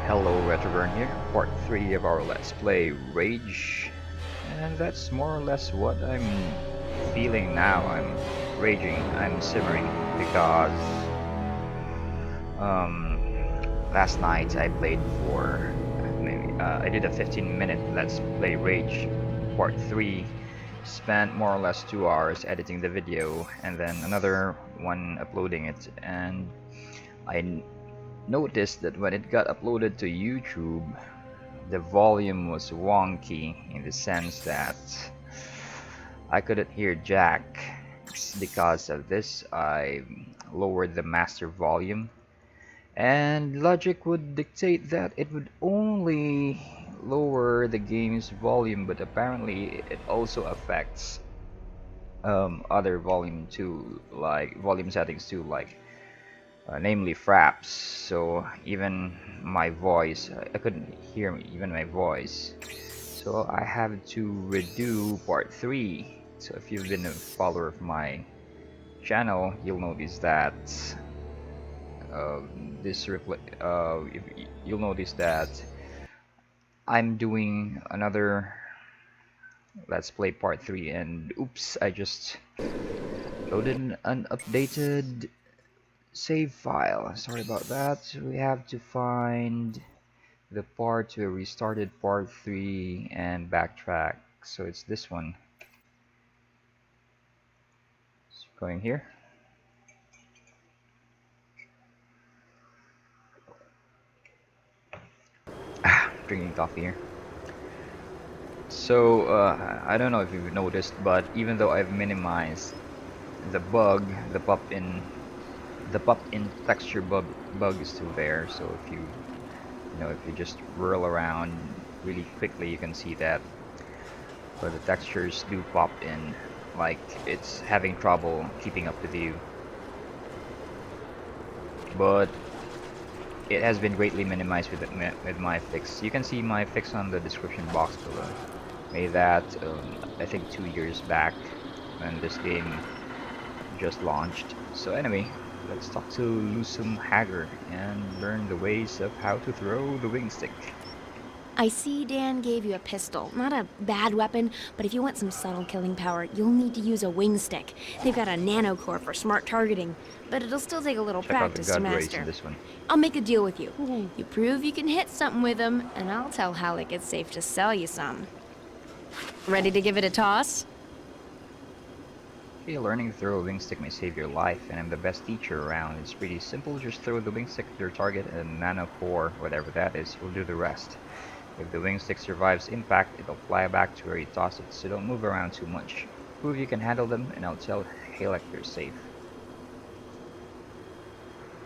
Hello, Retroburn here, part 3 of our Let's Play Rage. And that's more or less what I'm feeling now. I'm raging, I'm simmering, because last night I played for I did a 15-minute Let's Play Rage part 3. Spent more or less 2 hours editing the video and then another one uploading it, and I noticed that when it got uploaded to YouTube, the volume was wonky in the sense that I couldn't hear Jack. Because of this, I lowered the master volume, and logic would dictate that it would only lower the game's volume, but apparently it also affects other volume too, like volume settings too, like namely fraps. So even my voice, I couldn't hear me, even my voice. So I have to redo part 3. So if you've been a follower of my channel, you'll notice that you'll notice that I'm doing another Let's Play part 3, and oops, I just loaded an unupdated save file. Sorry about that. We have to find the part where we started part 3 and backtrack. So it's this one. So going here. Drinking coffee here. So I don't know if you've noticed, but even though I've minimized the bug, the pop-in texture bug is still there. So if you just whirl around really quickly, you can see that the textures do pop in, like it's having trouble keeping up with you. But it has been greatly minimized with my fix. You can see my fix on the description box below. Made that I think 2 years back when this game just launched. So anyway, let's talk to Lusum Hager and learn the ways of how to throw the wing stick. I see Dan gave you a pistol. Not a bad weapon, but if you want some subtle killing power, you'll need to use a wing stick. They've got a nano core for smart targeting, but it'll still take a little Check out the practice to gun rays master. in this one. I'll make a deal with you. You prove you can hit something with them, and I'll tell Halleck it's safe to sell you some. Ready to give it a toss? Okay, learning to throw a wing stick may save your life, and I'm the best teacher around. It's pretty simple. Just throw the wing stick at your target, and nano core, whatever that is, will do the rest. If the wing stick survives impact, it'll fly back to where you tossed it, so don't move around too much. Prove you can handle them, and I'll tell Halleck you're safe.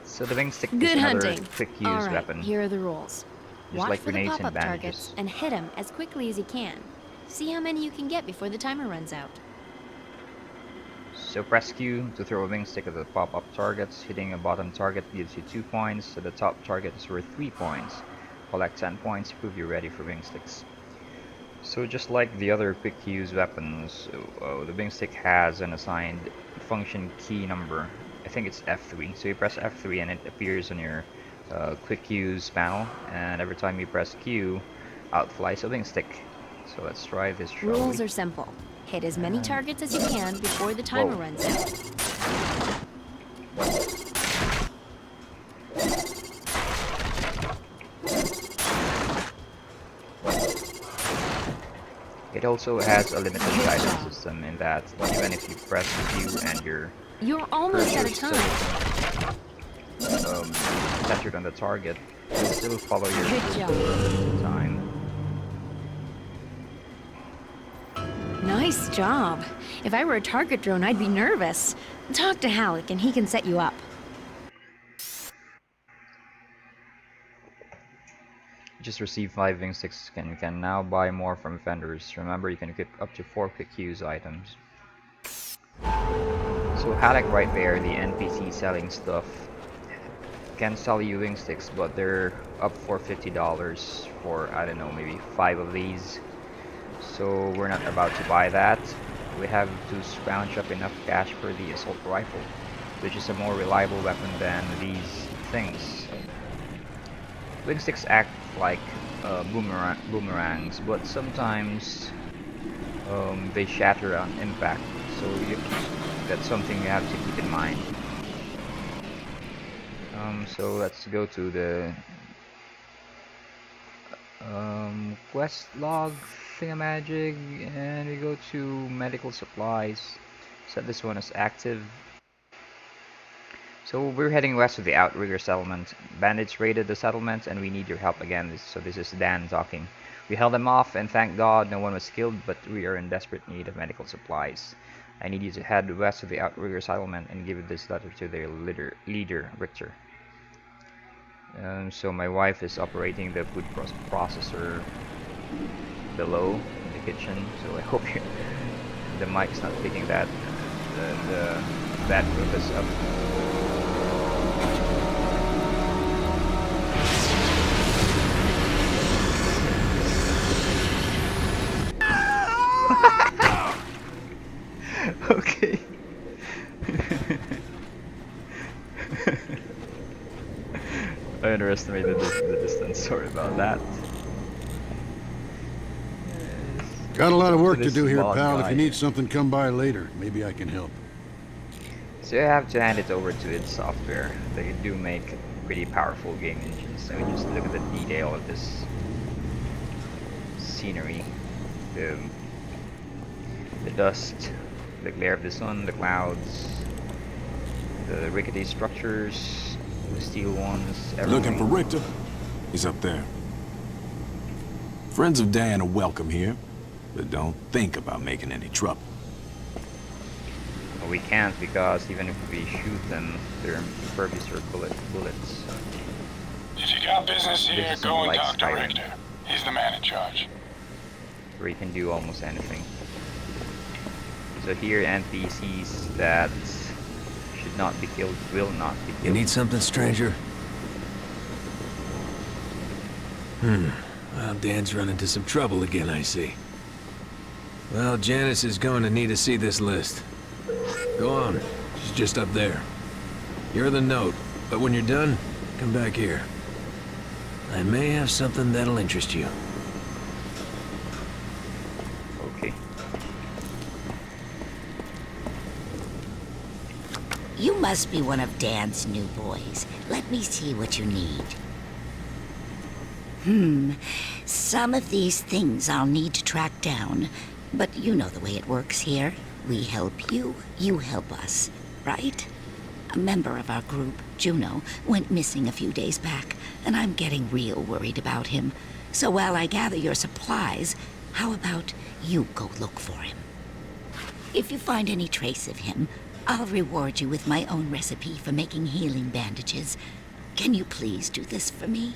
So the wing stick is another quick-use weapon. Here are the rules. Just Watch like for the grenades pop-up and targets bandages. and hit them as quickly as you can. See how many you can get before the timer runs out. So press Q to throw a wing stick at the pop-up targets. Hitting a bottom target gives you 2 points, so the top target is worth 3 points. Collect 10 points to prove you're ready for wing sticks. So just like the other quick use weapons, the wing stick has an assigned function key number. I think it's F3. So you press F3 and it appears on your quick use panel, and every time you press Q, out flies a wing stick. So let's try this, shall we? Rules are simple. Hit as many targets as you can before the timer runs out. It also has a limited guidance system in that even if you press Q and You're almost out of time. Centered on the target, you'll still follow your Good time. Nice job. If I were a target drone, I'd be nervous. Talk to Halleck and he can set you up. Just received 5 wing sticks and you can now buy more from vendors. Remember, you can equip up to 4 quick use items. So Halleck right there, the NPC selling stuff, can sell you wing sticks, but they're up for $50 for, I don't know, maybe 5 of these. So we're not about to buy that. We have to scrounge up enough cash for the assault rifle, which is a more reliable weapon than these things. wing sticks act like boomerangs, but sometimes they shatter on impact. So that's something you have to keep in mind. So let's go to the quest log thingamajig, and we go to medical supplies. Set this one as active. So we're heading west to the Outrigger Settlement. Bandits raided the settlement and we need your help again. So this is Dan talking. We held them off and thank God no one was killed, but we are in desperate need of medical supplies. I need you to head west to the Outrigger Settlement and give this letter to their leader Richter. So my wife is operating the food processor below in the kitchen, so I hope the mic's not picking that the bad purpose up. Okay. I underestimated the distance, sorry about that. Got a lot of work to This do here, bald pal. guy. If you need something, come by later. Maybe I can help. So you have to hand it over to id Software. They do make pretty powerful game engines. I mean, just look at the detail of this scenery. The dust, the glare of the sun, the clouds, the rickety structures, the steel ones, everything. Looking for Richter? He's up there. Friends of Dan are welcome here, but don't think about making any trouble. Well, we can't, because even if we shoot them, they're impervious or bullets. If you got business This here, isn't go and like talk to Skyrim, Richter. He's the man in charge. where you can do almost anything. So here, NPCs that should not be killed will not be killed. You need something, stranger? Well, Dan's run into some trouble again, I see. Well, Janice is going to need to see this list. Go on. She's just up there. You're the note, but when you're done, come back here. I may have something that'll interest you. Okay. You must be one of Dan's new boys. Let me see what you need. Some of these things I'll need to track down. But you know the way it works here. We help you, you help us, right? A member of our group, Juno, went missing a few days back, and I'm getting real worried about him. So while I gather your supplies, how about you go look for him? If you find any trace of him, I'll reward you with my own recipe for making healing bandages. Can you please do this for me?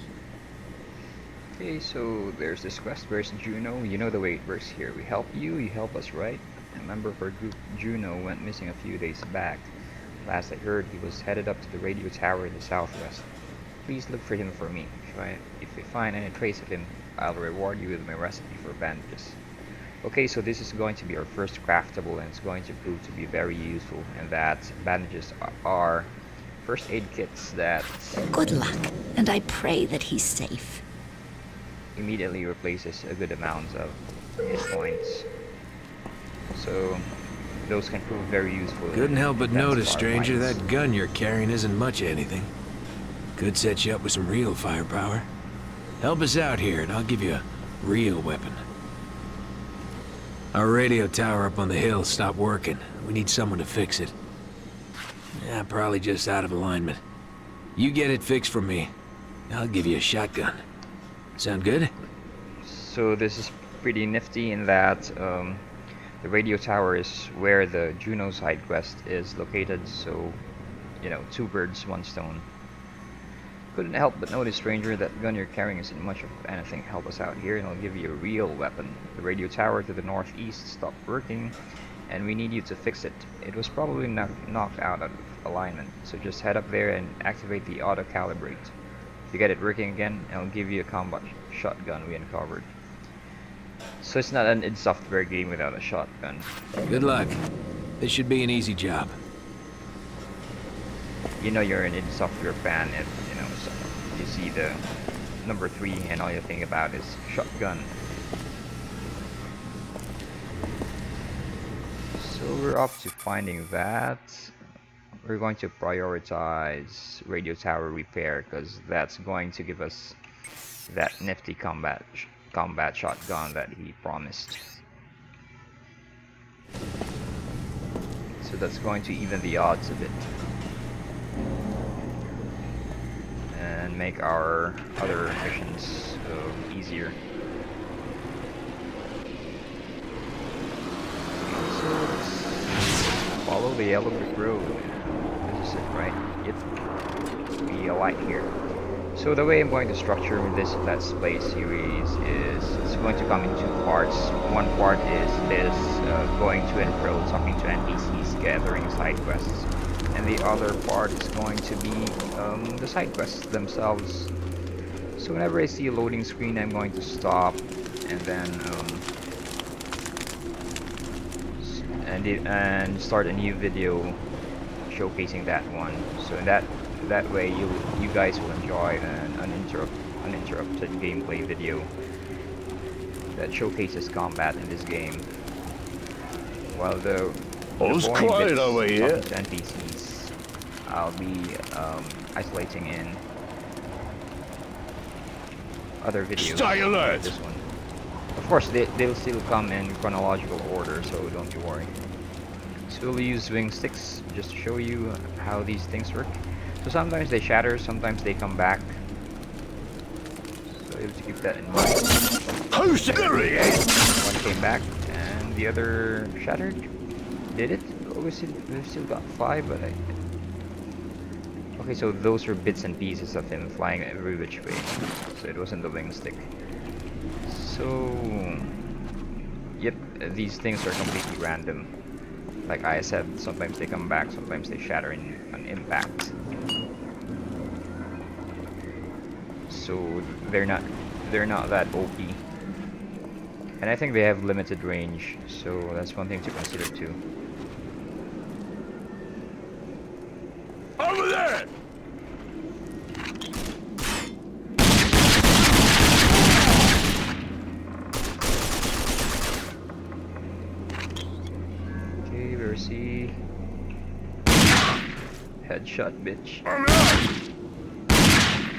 Okay, so there's this quest. Where's Juno? You know the way it works here. We help you, you help us, right? A member of our group, Juno, went missing a few days back. Last I heard, he was headed up to the radio tower in the southwest. Please look for him for me. If you find any trace of him, I'll reward you with my recipe for bandages. Okay, so this is going to be our first craftable, and it's going to prove to be very useful, and that bandages are first aid kits that Good luck, and I pray that he's safe. immediately replaces a good amount of hit points. So those can prove very useful. Couldn't help but notice, against stranger, firefights. that gun you're carrying isn't much of anything. Could set you up with some real firepower. Help us out here, and I'll give you a real weapon. Our radio tower up on the hill stopped working. We need someone to fix it. Yeah, probably just out of alignment. You get it fixed for me. I'll give you a shotgun. Sound good? So this is pretty nifty in that the radio tower is where the Juno side quest is located, so, you know, two birds, one stone. Couldn't help but notice, stranger, that gun you're carrying isn't much of anything. Help us out here and I'll give you a real weapon. The radio tower to the northeast stopped working, and we need you to fix it. It was probably knocked out of alignment, so just head up there and activate the auto calibrate. If you get it working again, I'll give you a combat shotgun we uncovered. So it's not an id Software game without a shotgun. Good luck. This should be an easy job. You know you're an id Software fan if, you know, so you see the number 3 and all you think about is shotgun. So we're up to finding that. We're going to prioritize radio tower repair because that's going to give us that nifty combat shotgun that he promised. So that's going to even the odds a bit and make our other missions easier. So let's follow the yellow brick road. This is it, right? Yep. We alight here. So the way I'm going to structure this Let's Play series is it's going to come in 2 parts. One part is this going to and fro, talking to NPCs, gathering side quests. And the other part is going to be the side quests themselves. So whenever I see a loading screen, I'm going to stop and then and start a new video showcasing that one. So in that way you guys will enjoy an uninterrupted gameplay video that showcases combat in this game, while the boring bits over here. talking to NPCs I'll be isolating in other videos. Stay alert. Like this one. Of course they'll still come in chronological order, so don't you worry. So we'll use wing sticks just to show you how these things work. So sometimes they shatter, sometimes they come back. So you have to keep that in mind. Who's there he is? One came back and the other shattered. Did it? Oh, we've still got 5, but I... Okay, so those are bits and pieces of him flying every which way. So it wasn't the wing stick. So... Yep, these things are completely random. Like I said, sometimes they come back, sometimes they shatter on impact. So they're not that OP. And I think they have limited range, so that's one thing to consider too. Over there! Okay, Versi. Headshot, bitch.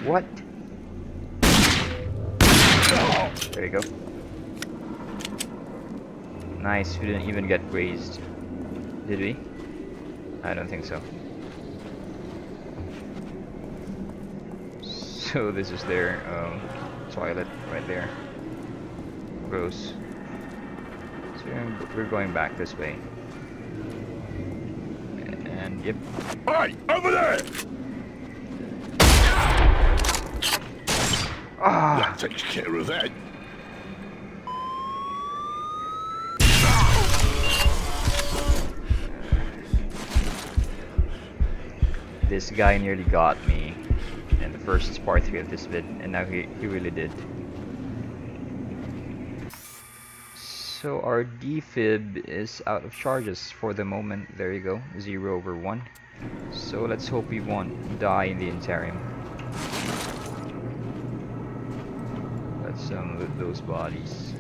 What? There you go. Nice, we didn't even get grazed. Did we? I don't think so. So this is their toilet right there. Gross. So we're going back this way. And yep. Hey, over there! Ah! That takes care of that. This guy nearly got me in the first part 3 of this vid, and now he really did. So our defib is out of charges for the moment. There you go, 0/1. So let's hope we won't die in the interim. Let's loot those bodies.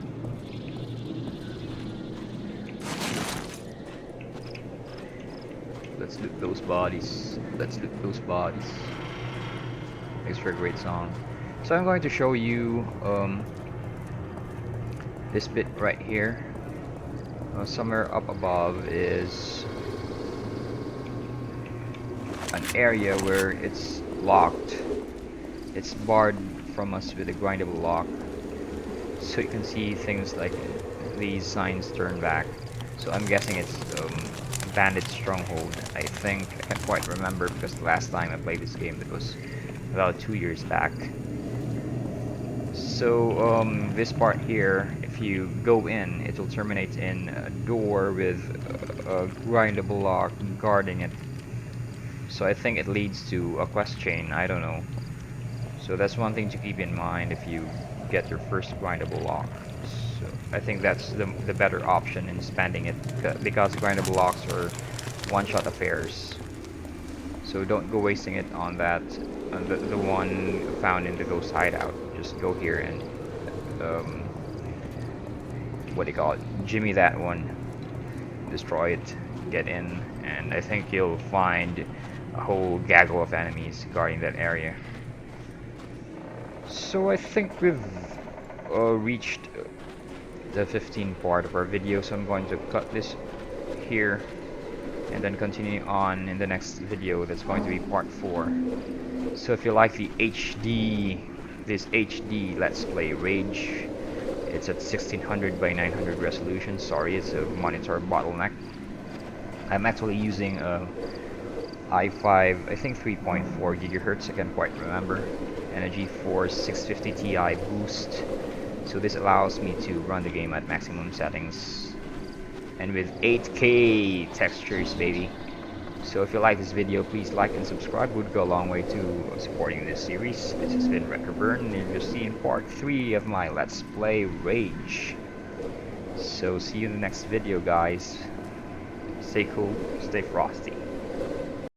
Let's loot those bodies. Let's loot those bodies. Makes for a great song. So I'm going to show you this bit right here. Somewhere up above is an area where it's locked. It's barred from us with a grindable lock. So you can see things like these signs turn back. So I'm guessing it's Bandit Stronghold. I think, I can't quite remember because the last time I played this game it was about 2 years back. So this part here, if you go in, it will terminate in a door with a grindable lock guarding it. So I think it leads to a quest chain, I don't know. So that's one thing to keep in mind if you get your first grindable lock. So I think that's the better option in spending it, because grindable locks are one-shot affairs. So don't go wasting it on that, on the one found in the ghost hideout. Just go here and what do you call it? Jimmy that one, destroy it, get in, and I think you'll find a whole gaggle of enemies guarding that area. So I think we've reached the 15th part of our video, so I'm going to cut this here and then continue on in the next video. That's going to be part 4. So if you like the this HD Let's Play Rage, it's at 1600 by 900 resolution. Sorry, it's a monitor bottleneck. I'm actually using a i5, I think 3.4 gigahertz, I can't quite remember, and a GeForce 650 Ti boost. So this allows me to run the game at maximum settings and with 8K textures, baby. So if you like this video, please like and subscribe. It would go a long way to supporting this series. This has been Reckerburn, and you'll see in part 3 of my Let's Play Rage. So see you in the next video, guys. Stay cool, stay frosty.